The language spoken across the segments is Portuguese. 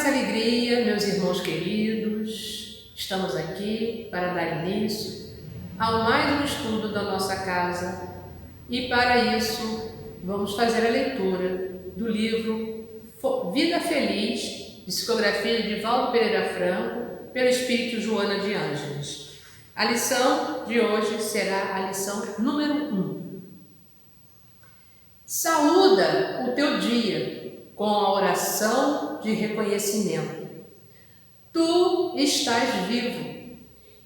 mais alegria, meus irmãos queridos, estamos aqui para dar início ao mais um estudo da nossa casa e para isso vamos fazer a leitura do livro Vida Feliz, psicografia de Divaldo Pereira Franco, pelo Espírito Joana de Ângeles. A lição de hoje será a lição número 1. Saúda o teu dia com a oração de reconhecimento. Tu estás vivo.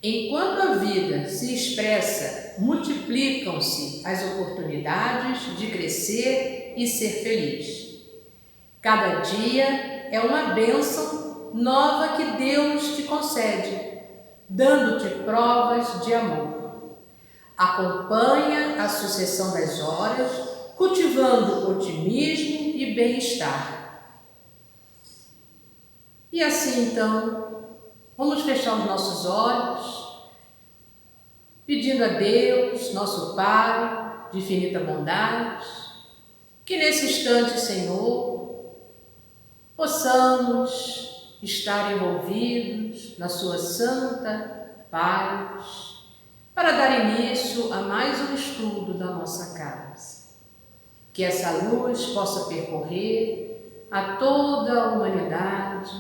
Enquanto a vida se expressa, multiplicam-se as oportunidades de crescer e ser feliz. Cada dia é uma bênção nova que Deus te concede, dando-te provas de amor. Acompanha a sucessão das horas, cultivando otimismo e bem-estar. E assim então, vamos fechar os nossos olhos, pedindo a Deus, nosso Pai de infinita bondade, que nesse instante, Senhor, possamos estar envolvidos na sua santa paz, para dar início a mais um estudo da nossa casa. Que essa luz possa percorrer a toda a humanidade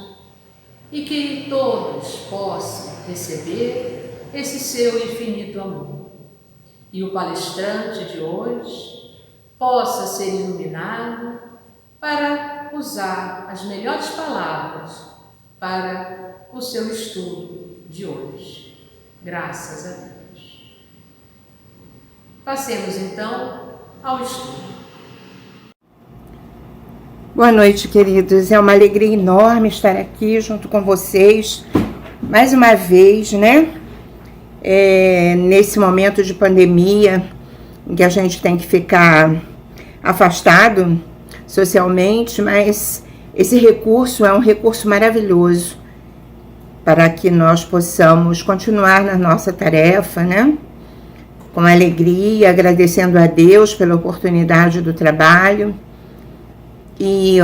e que todos possam receber esse seu infinito amor. E o palestrante de hoje possa ser iluminado para usar as melhores palavras para o seu estudo de hoje. Graças a Deus. Passemos então ao estudo. Boa noite, queridos. É uma alegria enorme estar aqui junto com vocês mais uma vez, né? Nesse momento de pandemia, em que a gente tem que ficar afastado socialmente, mas esse recurso é um recurso maravilhoso para que nós possamos continuar na nossa tarefa, né? Com alegria, agradecendo a Deus pela oportunidade do trabalho. E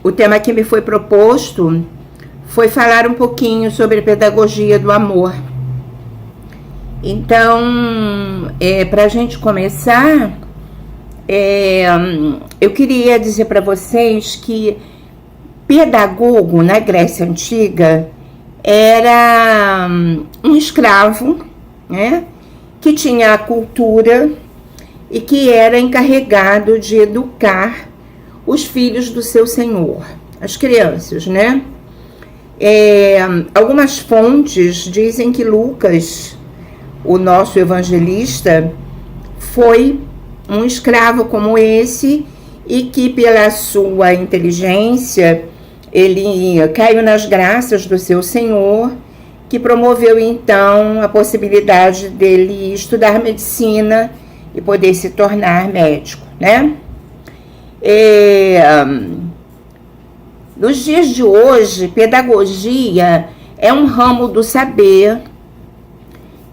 o tema que me foi proposto foi falar um pouquinho sobre a pedagogia do amor. Então, para a gente começar, eu queria dizer para vocês que pedagogo na Grécia Antiga era um escravo, né, que tinha a cultura e que era encarregado de educar os filhos do seu senhor, as crianças, né? Algumas fontes dizem que Lucas, o nosso evangelista, foi um escravo como esse e que pela sua inteligência ele caiu nas graças do seu senhor, que promoveu então a possibilidade dele estudar medicina e poder se tornar médico, né? Nos dias de hoje, pedagogia é um ramo do saber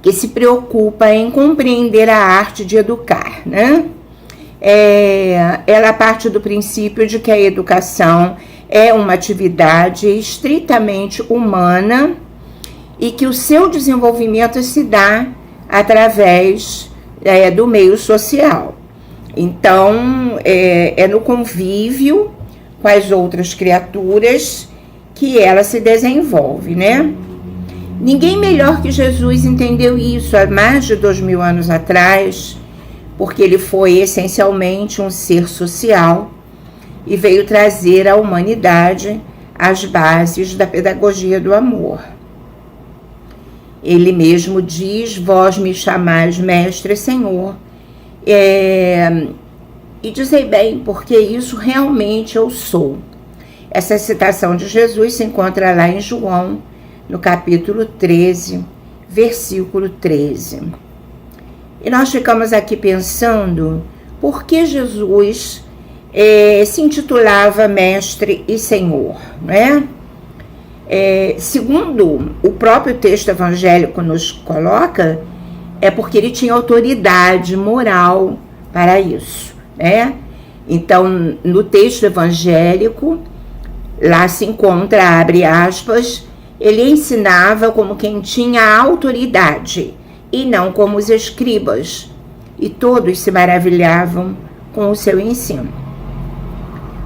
que se preocupa em compreender a arte de educar, né? Ela parte do princípio de que a educação é uma atividade estritamente humana e que o seu desenvolvimento se dá através do meio social. Então, é no convívio com as outras criaturas que ela se desenvolve, né? Ninguém melhor que Jesus entendeu isso há mais de 2000 anos atrás, porque ele foi essencialmente um ser social e veio trazer à humanidade as bases da pedagogia do amor. Ele mesmo diz: vós me chamais mestre e senhor. E dizei bem, porque isso realmente eu sou. Essa citação de Jesus se encontra lá em João, no capítulo 13, versículo 13. E nós ficamos aqui pensando por que Jesus se intitulava mestre e senhor, né? Segundo o próprio texto evangélico nos coloca, é porque ele tinha autoridade moral para isso, né? Então, no texto evangélico, lá se encontra, abre aspas, ele ensinava como quem tinha autoridade e não como os escribas, e todos se maravilhavam com o seu ensino.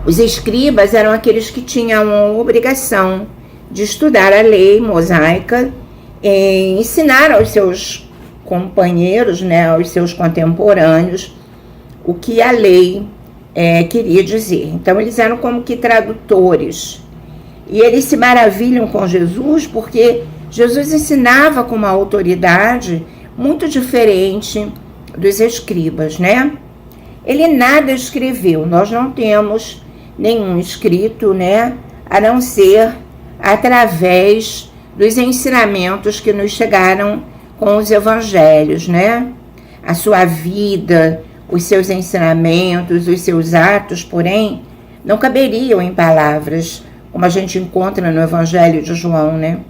Os escribas eram aqueles que tinham a obrigação de estudar a lei mosaica e ensinar aos seus companheiros, né, aos seus contemporâneos, o que a lei queria dizer. Então, eles eram como que tradutores. E eles se maravilham com Jesus porque Jesus ensinava com uma autoridade muito diferente dos escribas, né? Ele nada escreveu, nós não temos nenhum escrito, né? A não ser através dos ensinamentos que nos chegaram com os evangelhos, né? A sua vida, os seus ensinamentos, os seus atos, porém, não caberiam em palavras, como a gente encontra no Evangelho de João, né?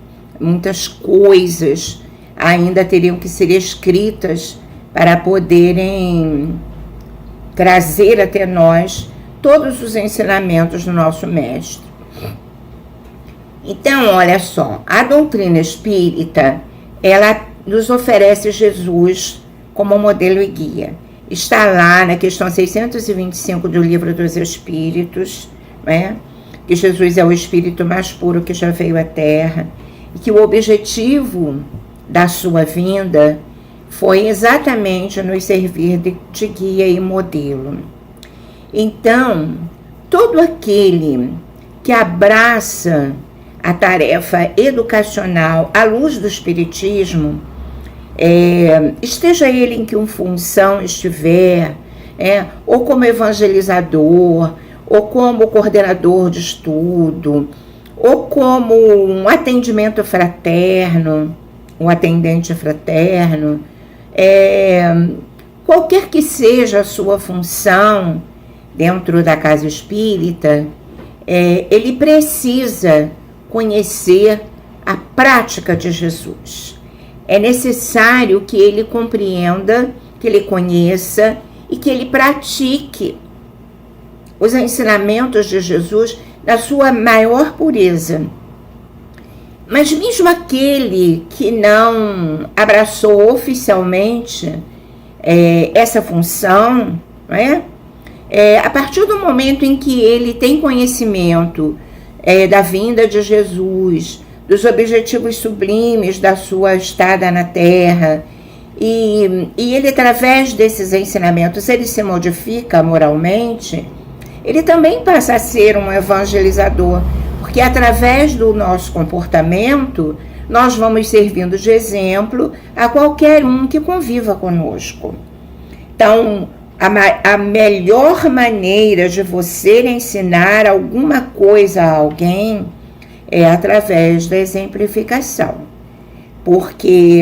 Muitas coisas ainda teriam que ser escritas para poderem trazer até nós todos os ensinamentos do nosso Mestre. Então, olha só, a doutrina espírita, ela nos oferece Jesus como modelo e guia. Está lá na questão 625 do Livro dos Espíritos, né? Que Jesus é o Espírito mais puro que já veio à Terra, e que o objetivo da sua vinda foi exatamente nos servir de guia e modelo. Então, todo aquele que abraça a tarefa educacional à luz do Espiritismo, esteja ele em que função estiver, ou como evangelizador, ou como coordenador de estudo, ou como um atendimento fraterno, um atendente fraterno, qualquer que seja a sua função dentro da casa espírita, ele precisa conhecer a prática de Jesus. É necessário que ele compreenda, que ele conheça e que ele pratique os ensinamentos de Jesus na sua maior pureza. Mas mesmo aquele que não abraçou oficialmente essa função, a partir do momento em que ele tem conhecimento da vinda de Jesus, dos objetivos sublimes da sua estada na Terra, e ele, através desses ensinamentos, ele se modifica moralmente, ele também passa a ser um evangelizador, porque através do nosso comportamento, nós vamos servindo de exemplo a qualquer um que conviva conosco. Então, a melhor maneira de você ensinar alguma coisa a alguém é através da exemplificação, porque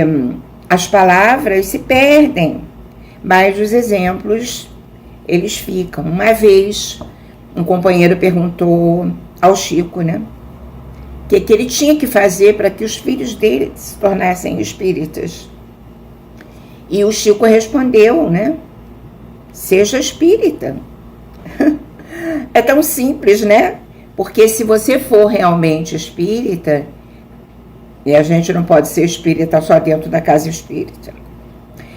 as palavras se perdem, mas os exemplos, eles ficam. Uma vez, um companheiro perguntou ao Chico, né, o que ele tinha que fazer para que os filhos dele se tornassem espíritas. E o Chico respondeu, né, seja espírita. É tão simples, né? Porque se você for realmente espírita, e a gente não pode ser espírita só dentro da casa espírita,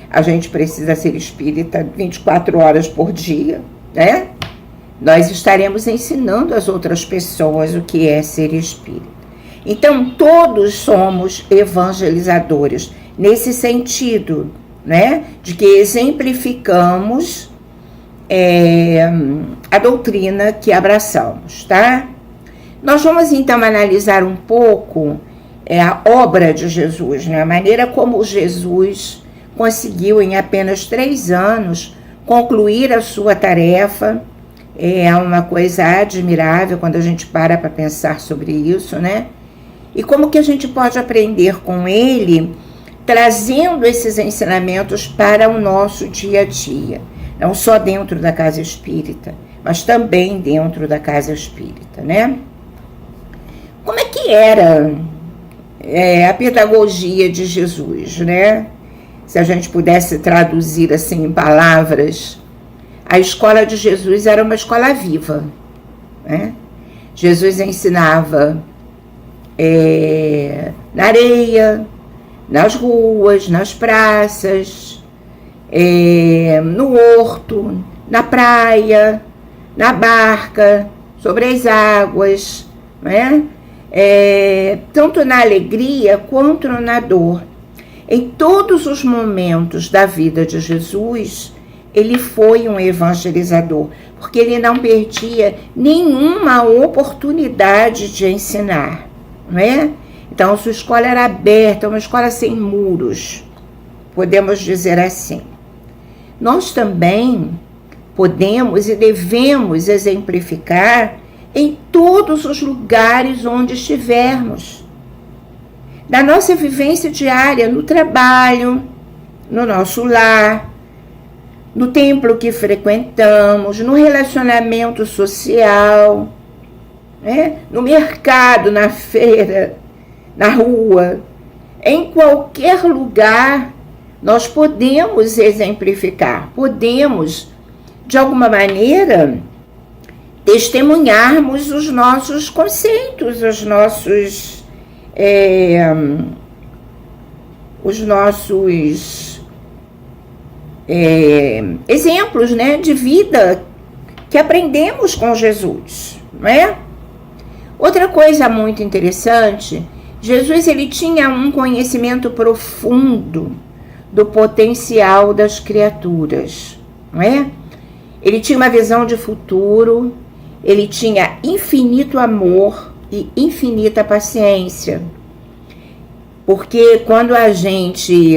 a gente precisa ser espírita 24 horas por dia, né? Nós estaremos ensinando às outras pessoas o que é ser espírita. Então, todos somos evangelizadores, nesse sentido, né? De que exemplificamos a doutrina que abraçamos, tá? Nós vamos então analisar um pouco a obra de Jesus, né? A maneira como Jesus conseguiu em apenas 3 anos concluir a sua tarefa. É uma coisa admirável quando a gente para pensar sobre isso, né? E como que a gente pode aprender com ele, trazendo esses ensinamentos para o nosso dia a dia. Não só dentro da casa espírita, mas também dentro da casa espírita, né? Como é que era a pedagogia de Jesus, né? Se a gente pudesse traduzir assim em palavras, a escola de Jesus era uma escola viva, né? Jesus ensinava na areia, nas ruas, nas praças, no horto, na praia, na barca, sobre as águas, né? Tanto na alegria quanto na dor. Em todos os momentos da vida de Jesus, ele foi um evangelizador, porque ele não perdia nenhuma oportunidade de ensinar, não é? Então, sua escola era aberta, uma escola sem muros, podemos dizer assim. Nós também podemos e devemos exemplificar em todos os lugares onde estivermos. Na nossa vivência diária, no trabalho, no nosso lar, no templo que frequentamos, no relacionamento social, no mercado, na feira, na rua, em qualquer lugar, nós podemos exemplificar, podemos, de alguma maneira, testemunharmos os nossos conceitos, os nossos exemplos, né, de vida que aprendemos com Jesus, não é? Outra coisa muito interessante, Jesus ele tinha um conhecimento profundo do potencial das criaturas, não é? Ele tinha uma visão de futuro, ele tinha infinito amor e infinita paciência. Porque quando a gente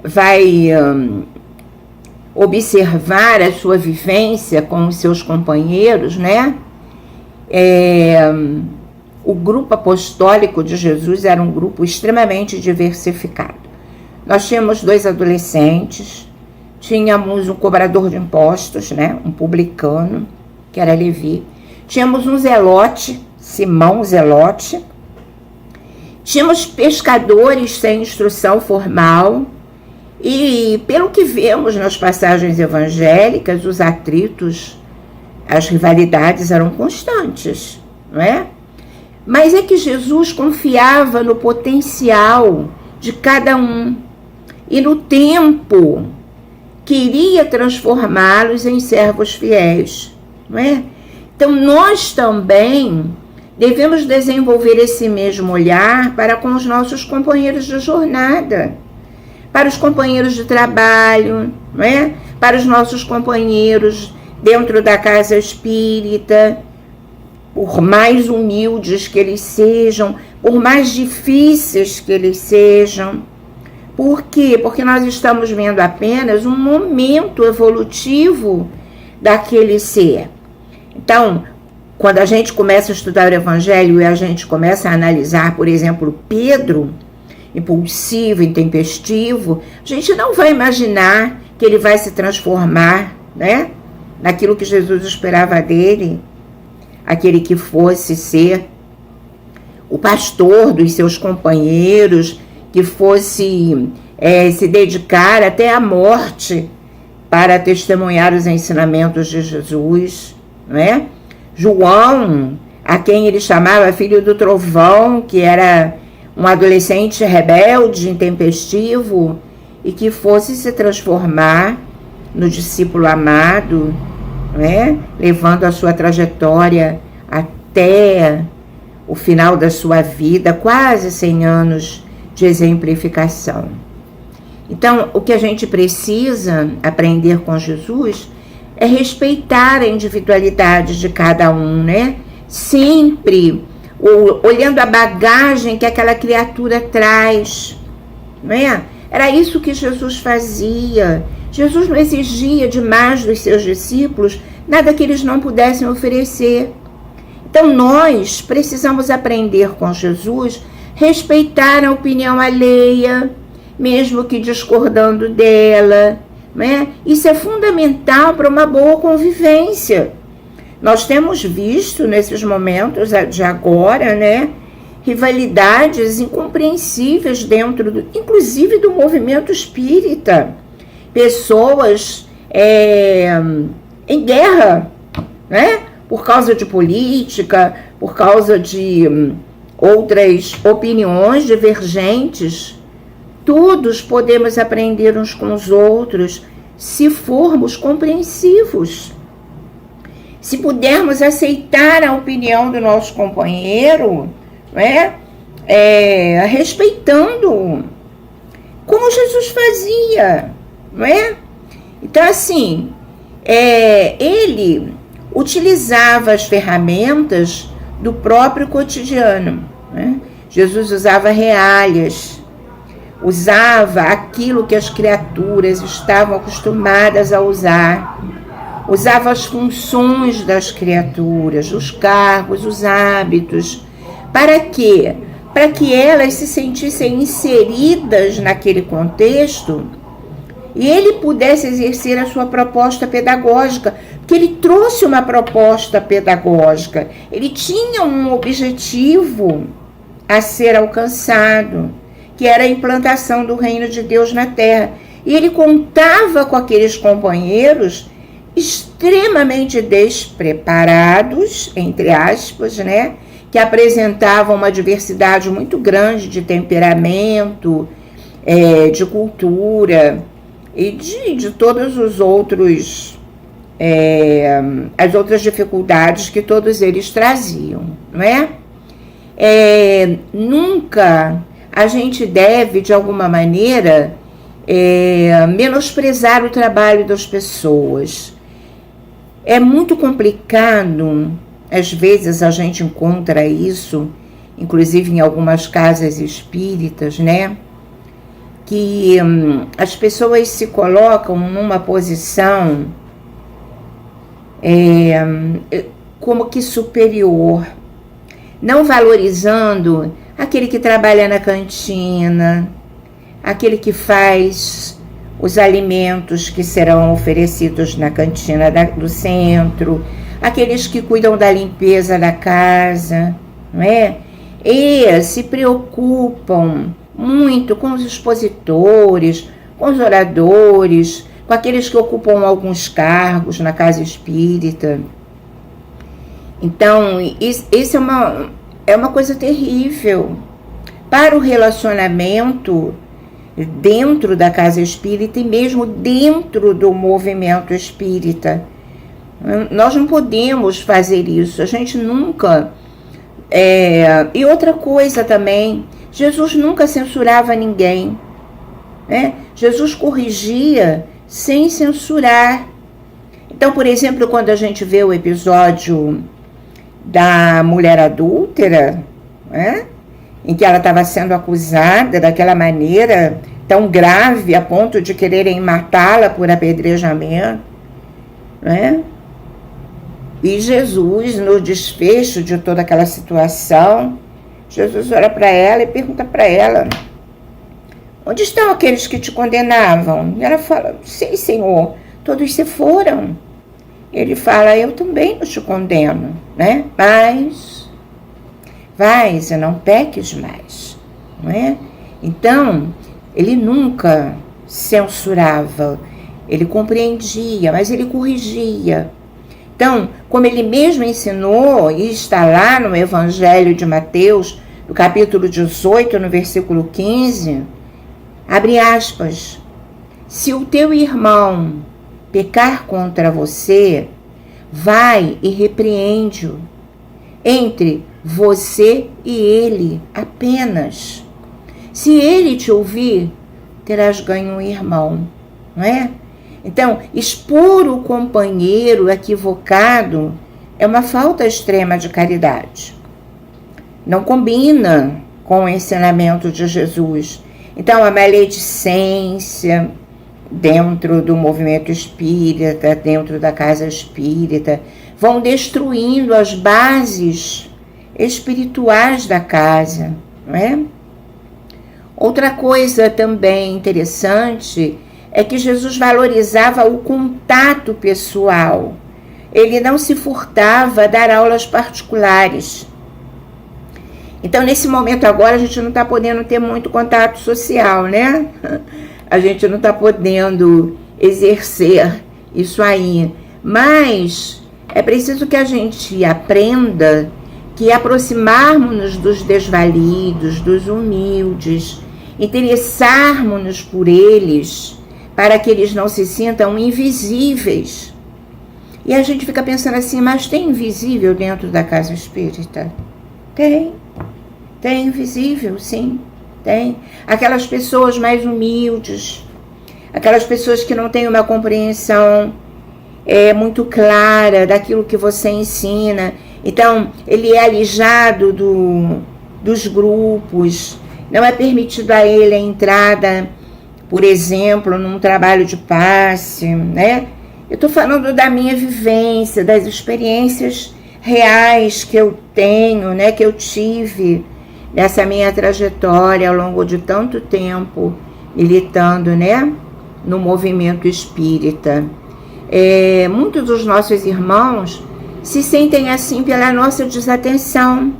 vai observar a sua vivência com os seus companheiros, né? O grupo apostólico de Jesus era um grupo extremamente diversificado. Nós tínhamos 2 adolescentes, tínhamos um cobrador de impostos, né? Um publicano, que era Levi. Tínhamos um zelote, Simão Zelote. Tínhamos pescadores sem instrução formal. E, pelo que vemos nas passagens evangélicas, os atritos, as rivalidades eram constantes, não é? Mas é que Jesus confiava no potencial de cada um e no tempo que iria transformá-los em servos fiéis, não é? Então, nós também devemos desenvolver esse mesmo olhar para com os nossos companheiros de jornada, para os companheiros de trabalho, não é? Para os nossos companheiros dentro da casa espírita, por mais humildes que eles sejam, por mais difíceis que eles sejam. Por quê? Porque nós estamos vendo apenas um momento evolutivo daquele ser. Então, quando a gente começa a estudar o Evangelho e a gente começa a analisar, por exemplo, Pedro, impulsivo, intempestivo, a gente não vai imaginar que ele vai se transformar, né, naquilo que Jesus esperava dele, aquele que fosse ser o pastor dos seus companheiros, que fosse se dedicar até à morte para testemunhar os ensinamentos de Jesus, não é? João, a quem ele chamava filho do trovão, que era um adolescente rebelde, intempestivo, e que fosse se transformar no discípulo amado, não é? Levando a sua trajetória até o final da sua vida, quase 100 anos de exemplificação. Então, o que a gente precisa aprender com Jesus é respeitar a individualidade de cada um, né? Sempre olhando a bagagem que aquela criatura traz, não é? Era isso que Jesus fazia. Jesus não exigia demais dos seus discípulos nada que eles não pudessem oferecer. Então, nós precisamos aprender com Jesus, respeitar a opinião alheia, mesmo que discordando dela, né? Isso é fundamental para uma boa convivência. Nós temos visto nesses momentos de agora, né, rivalidades incompreensíveis dentro, inclusive do movimento espírita. Pessoas em guerra, né? Por causa de política, por causa de outras opiniões divergentes, todos podemos aprender uns com os outros se formos compreensivos. Se pudermos aceitar a opinião do nosso companheiro, né? Respeitando, como Jesus fazia, não é? Então, assim, ele utilizava as ferramentas do próprio cotidiano, né? Jesus usava realias, usava aquilo que as criaturas estavam acostumadas a usar, usava as funções das criaturas, os cargos, os hábitos. Para quê? Para que elas se sentissem inseridas naquele contexto e ele pudesse exercer a sua proposta pedagógica, porque ele trouxe uma proposta pedagógica, ele tinha um objetivo a ser alcançado, que era a implantação do reino de Deus na terra. E ele contava com aqueles companheiros extremamente despreparados, entre aspas, né? Que apresentavam uma diversidade muito grande de temperamento, de cultura e de todos os outros, as outras dificuldades que todos eles traziam, não é? Nunca a gente deve, de alguma maneira, menosprezar o trabalho das pessoas. É muito complicado. Às vezes a gente encontra isso, inclusive em algumas casas espíritas, né? Que as pessoas se colocam numa posição como que superior, não valorizando aquele que trabalha na cantina, aquele que faz os alimentos que serão oferecidos na cantina do centro, aqueles que cuidam da limpeza da casa, não é? E se preocupam muito com os expositores, com os oradores, com aqueles que ocupam alguns cargos na casa espírita. Então, isso é uma coisa terrível para o relacionamento dentro da casa espírita e mesmo dentro do movimento espírita. Nós não podemos fazer isso, a gente nunca... E outra coisa também, Jesus nunca censurava ninguém, né? Jesus corrigia sem censurar. Então, por exemplo, quando a gente vê o episódio da mulher adúltera, né? Em que ela estava sendo acusada daquela maneira tão grave a ponto de quererem matá-la por apedrejamento, né? E Jesus, no desfecho de toda aquela situação, Jesus olha para ela e pergunta para ela: onde estão aqueles que te condenavam? E ela fala: sim, Senhor, todos se foram. Ele fala: eu também não te condeno, né? Mas vais e não peques mais, não é? Então, ele nunca censurava, ele compreendia, mas ele corrigia. Então, como ele mesmo ensinou, e está lá no Evangelho de Mateus, no capítulo 18, no versículo 15, abre aspas: se o teu irmão pecar contra você, vai e repreende-o, entre você e ele apenas. Se ele te ouvir, terás ganho um irmão, não é? Então, expor o companheiro equivocado é uma falta extrema de caridade. Não combina com o ensinamento de Jesus. Então, a maledicência dentro do movimento espírita, dentro da casa espírita, vão destruindo as bases espirituais da casa, não é? Outra coisa também interessante é que Jesus valorizava o contato pessoal. Ele não se furtava a dar aulas particulares. Então, nesse momento agora, a gente não está podendo ter muito contato social, né? A gente não está podendo exercer isso aí. Mas é preciso que a gente aprenda que aproximarmos-nos dos desvalidos, dos humildes, interessarmos-nos por eles, para que eles não se sintam invisíveis. E a gente fica pensando assim, mas tem invisível dentro da casa espírita? Tem invisível, sim, tem. Aquelas pessoas mais humildes, aquelas pessoas que não têm uma compreensão muito clara daquilo que você ensina. Então, ele é alijado dos grupos, não é permitido a ele a entrada, por exemplo, num trabalho de passe, né? Eu estou falando da minha vivência, das experiências reais que eu tenho, né? Que eu tive nessa minha trajetória ao longo de tanto tempo militando, né? No movimento espírita. Muitos dos nossos irmãos se sentem assim pela nossa desatenção,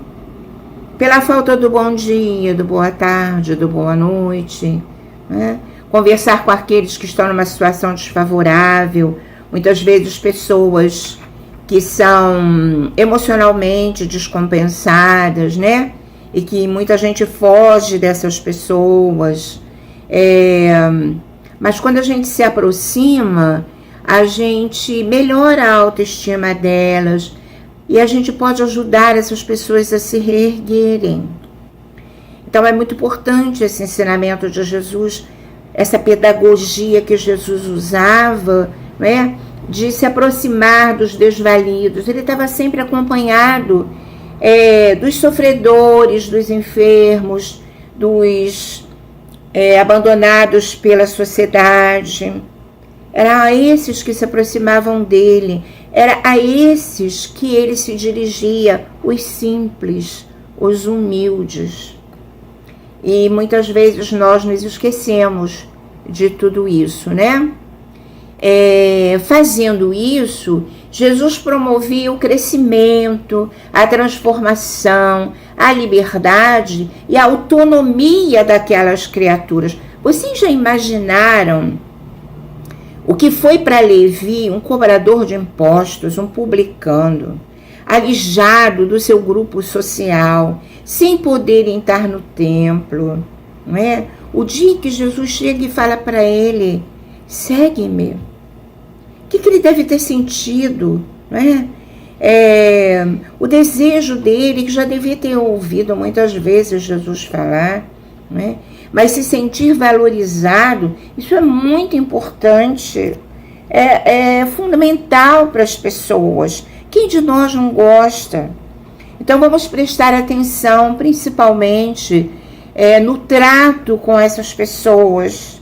pela falta do bom dia, do boa tarde, do boa noite, né? Conversar com aqueles que estão numa situação desfavorável, muitas vezes pessoas que são emocionalmente descompensadas, né? E que muita gente foge dessas pessoas. Mas quando a gente se aproxima, a gente melhora a autoestima delas e a gente pode ajudar essas pessoas a se reerguerem. Então é muito importante esse ensinamento de Jesus, essa pedagogia que Jesus usava, né, de se aproximar dos desvalidos. Ele estava sempre acompanhado dos sofredores, dos enfermos, dos abandonados pela sociedade. Era a esses que se aproximavam dele, era a esses que ele se dirigia, os simples, os humildes. E muitas vezes nós nos esquecemos de tudo isso, né? Fazendo isso, Jesus promovia o crescimento, a transformação, a liberdade e a autonomia daquelas criaturas. Vocês já imaginaram o que foi para Levi um cobrador de impostos, um publicano, alijado do seu grupo social, sem poder entrar no templo, não é? O dia que Jesus chega e fala para ele, segue-me. O que ele deve ter sentido, não é? O desejo dele, que já devia ter ouvido muitas vezes Jesus falar, não é? Mas se sentir valorizado, isso é muito importante, é fundamental para as pessoas. Quem de nós não gosta? Então vamos prestar atenção, principalmente no trato com essas pessoas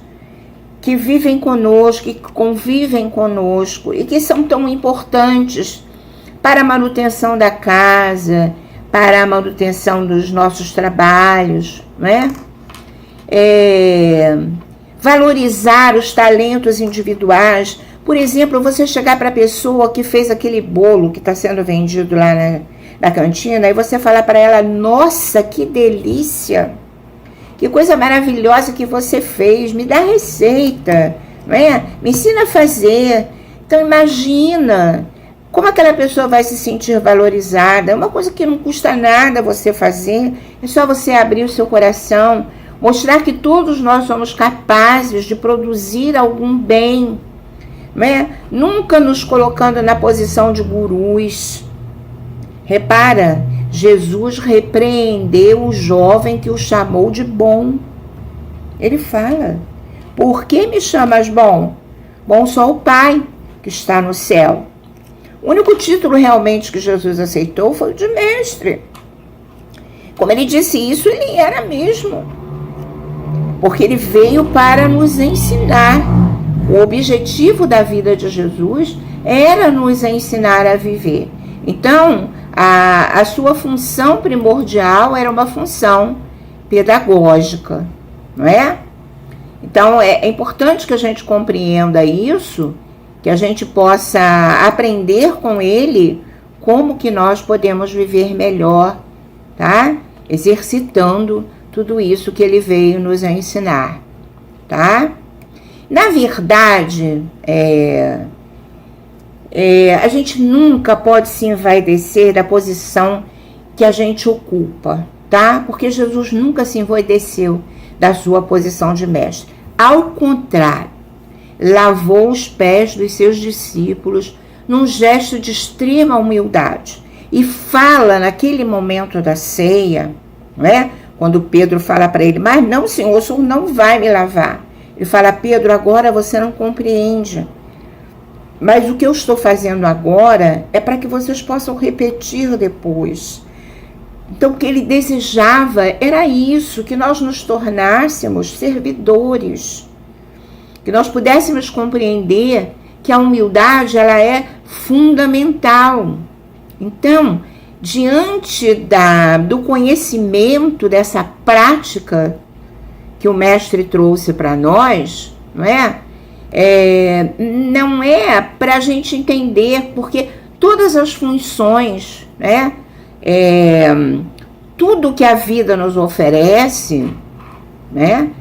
que vivem conosco, que convivem conosco e que são tão importantes para a manutenção da casa, para a manutenção dos nossos trabalhos, não é? Valorizar os talentos individuais. Por exemplo, você chegar para a pessoa que fez aquele bolo que está sendo vendido lá na cantina e você falar para ela, nossa, que delícia, que coisa maravilhosa que você fez, me dá a receita, não é? Me ensina a fazer. Então imagina como aquela pessoa vai se sentir valorizada. É uma coisa que não custa nada você fazer, é só você abrir o seu coração, mostrar que todos nós somos capazes de produzir algum bem, não é? Nunca nos colocando na posição de gurus. Repara, Jesus repreendeu o jovem que o chamou de bom. Ele fala, por que me chamas bom? Bom só o Pai que está no céu. O único título realmente que Jesus aceitou foi o de mestre. Como ele disse isso, ele era mesmo. Porque ele veio para nos ensinar. O objetivo da vida de Jesus era nos ensinar a viver. Então, a sua função primordial era uma função pedagógica, não é? Então, é importante que a gente compreenda isso, que a gente possa aprender com ele como que nós podemos viver melhor, tá? Exercitando tudo isso que ele veio nos ensinar, tá? Na verdade, a gente nunca pode se envaidecer da posição que a gente ocupa, tá? Porque Jesus nunca se envaideceu da sua posição de mestre. Ao contrário, lavou os pés dos seus discípulos num gesto de extrema humildade. E fala naquele momento da ceia, não é? Quando Pedro fala para ele, mas não, Senhor, o Senhor não vai me lavar. Ele fala, Pedro, agora você não compreende. Mas o que eu estou fazendo agora é para que vocês possam repetir depois. Então, o que ele desejava era isso, que nós nos tornássemos servidores. Que nós pudéssemos compreender que a humildade, ela é fundamental. Então, diante do conhecimento dessa prática que o mestre trouxe para nós, não é para a gente entender, porque todas as funções, né, tudo que a vida nos oferece, né,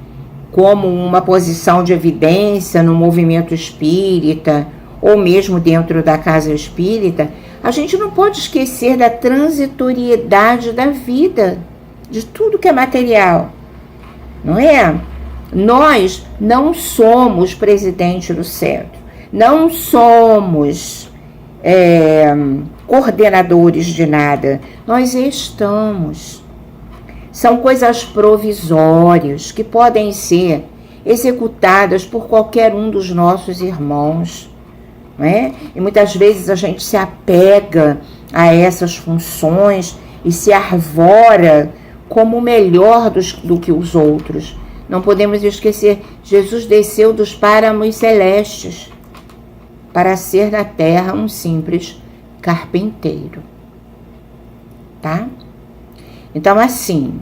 como uma posição de evidência no movimento espírita, ou mesmo dentro da casa espírita, a gente não pode esquecer da transitoriedade da vida, de tudo que é material, não é? Nós não somos presidente do centro, não somos coordenadores de nada, nós estamos. São coisas provisórias que podem ser executadas por qualquer um dos nossos irmãos. Não é? E muitas vezes a gente se apega a essas funções e se arvora como melhor do que os outros. Não podemos esquecer, Jesus desceu dos páramos celestes para ser na terra um simples carpinteiro. Tá? Então, assim,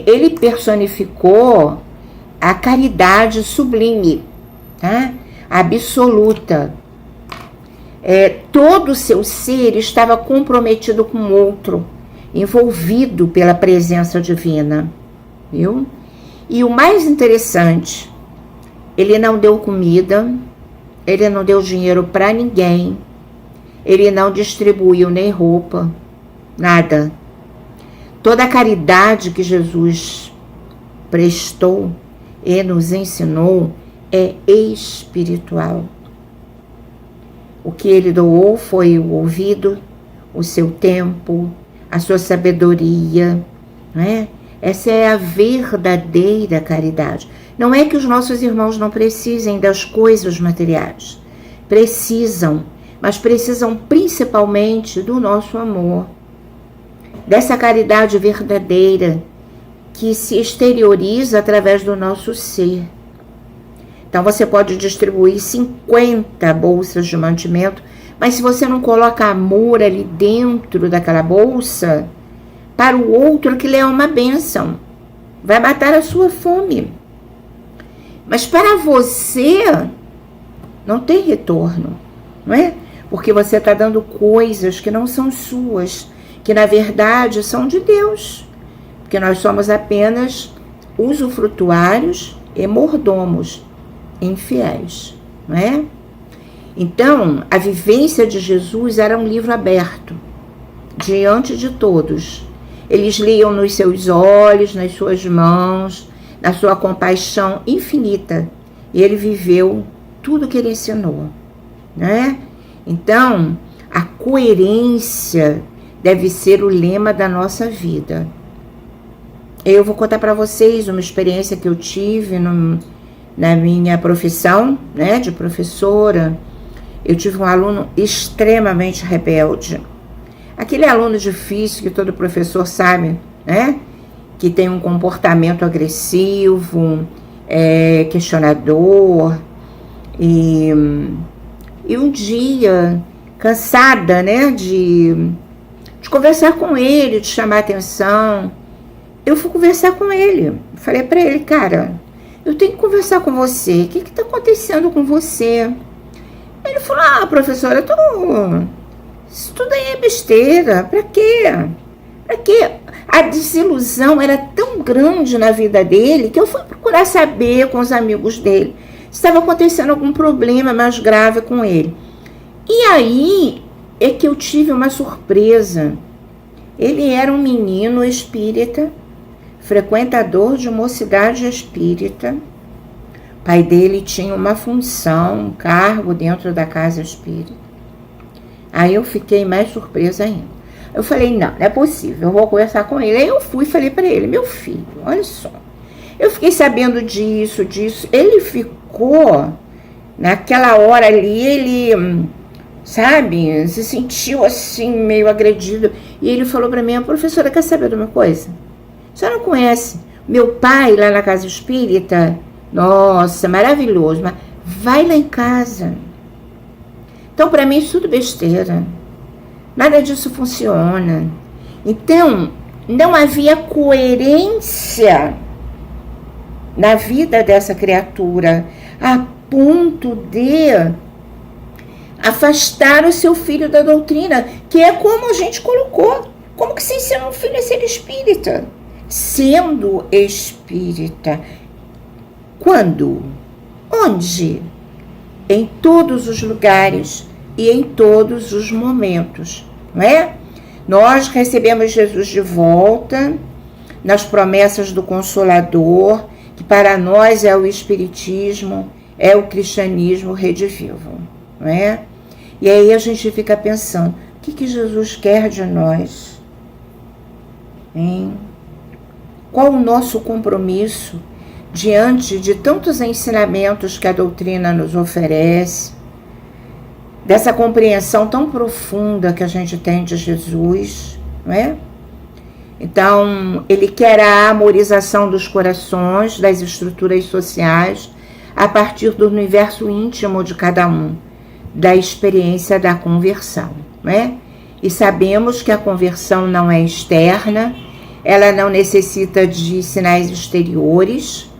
ele personificou a caridade sublime, tá? Absoluta. Todo o seu ser estava comprometido com o outro, envolvido pela presença divina, viu? E o mais interessante, ele não deu comida, ele não deu dinheiro para ninguém, ele não distribuiu nem roupa, nada. Toda a caridade que Jesus prestou e nos ensinou é espiritual. O que ele doou foi o ouvido, o seu tempo, a sua sabedoria, né? Essa é a verdadeira caridade. Não é que os nossos irmãos não precisem das coisas materiais. Precisam, mas precisam principalmente do nosso amor. Dessa caridade verdadeira que se exterioriza através do nosso ser. Então você pode distribuir 50 bolsas de mantimento, mas se você não coloca amor ali dentro daquela bolsa, para o outro aquilo é uma bênção. Vai matar a sua fome. Mas para você não tem retorno, não é? Porque você está dando coisas que não são suas, que na verdade são de Deus. Porque nós somos apenas usufrutuários e mordomos infiéis, não é? Então, a vivência de Jesus era um livro aberto, diante de todos. Eles liam nos seus olhos, nas suas mãos, na sua compaixão infinita. E ele viveu tudo que ele ensinou, né? Então, a coerência deve ser o lema da nossa vida. Eu vou contar para vocês uma experiência que eu tive na minha profissão, né, de professora. Eu tive um aluno extremamente rebelde. Aquele aluno difícil que todo professor sabe, né? Que tem um comportamento agressivo, questionador. E um dia, cansada, né, de conversar com ele, de chamar atenção, eu fui conversar com ele. Falei para ele, cara, eu tenho que conversar com você. O que está acontecendo com você? Ele falou, professora, isso tudo aí é besteira. Pra quê? Pra quê? A desilusão era tão grande na vida dele que eu fui procurar saber com os amigos dele se estava acontecendo algum problema mais grave com ele. E aí é que eu tive uma surpresa. Ele era um menino espírita, frequentador de mocidade espírita. O pai dele tinha uma função, um cargo dentro da casa espírita. Aí eu fiquei mais surpresa ainda. Eu falei, não é possível, eu vou conversar com ele. Aí eu fui e falei para ele, meu filho, olha só. Eu fiquei sabendo disso. Ele ficou, naquela hora ali, ele, sabe, se sentiu assim, meio agredido. E ele falou para mim, professora, quer saber de uma coisa? A senhora não conhece meu pai lá na casa espírita? Nossa, maravilhoso, mas vai lá em casa. Então, para mim, isso tudo besteira. Nada disso funciona. Então, não havia coerência na vida dessa criatura, a ponto de afastar o seu filho da doutrina, que é como a gente colocou. Como que se ensina um filho a ser espírita? Sendo espírita. Quando? Onde? Em todos os lugares e em todos os momentos, não é? Nós recebemos Jesus de volta nas promessas do Consolador, que para nós é o Espiritismo, é o cristianismo redivivo, não é? E aí a gente fica pensando, o que Jesus quer de nós? Hein? Qual o nosso compromisso diante de tantos ensinamentos que a doutrina nos oferece, dessa compreensão tão profunda que a gente tem de Jesus, não é? Então, ele quer a amorização dos corações, das estruturas sociais, a partir do universo íntimo de cada um, da experiência da conversão, não é? E sabemos que a conversão não é externa, ela não necessita de sinais exteriores,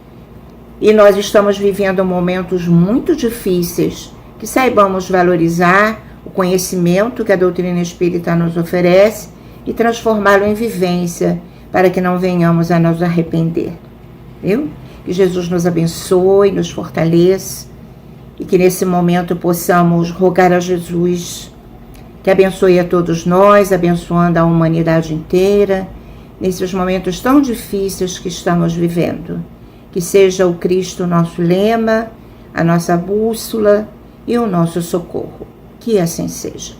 e nós estamos vivendo momentos muito difíceis, que saibamos valorizar o conhecimento que a doutrina espírita nos oferece e transformá-lo em vivência, para que não venhamos a nos arrepender. Viu? Que Jesus nos abençoe, nos fortaleça, e que nesse momento possamos rogar a Jesus que abençoe a todos nós, abençoando a humanidade inteira, nesses momentos tão difíceis que estamos vivendo. Que seja o Cristo nosso lema, a nossa bússola e o nosso socorro. Que assim seja.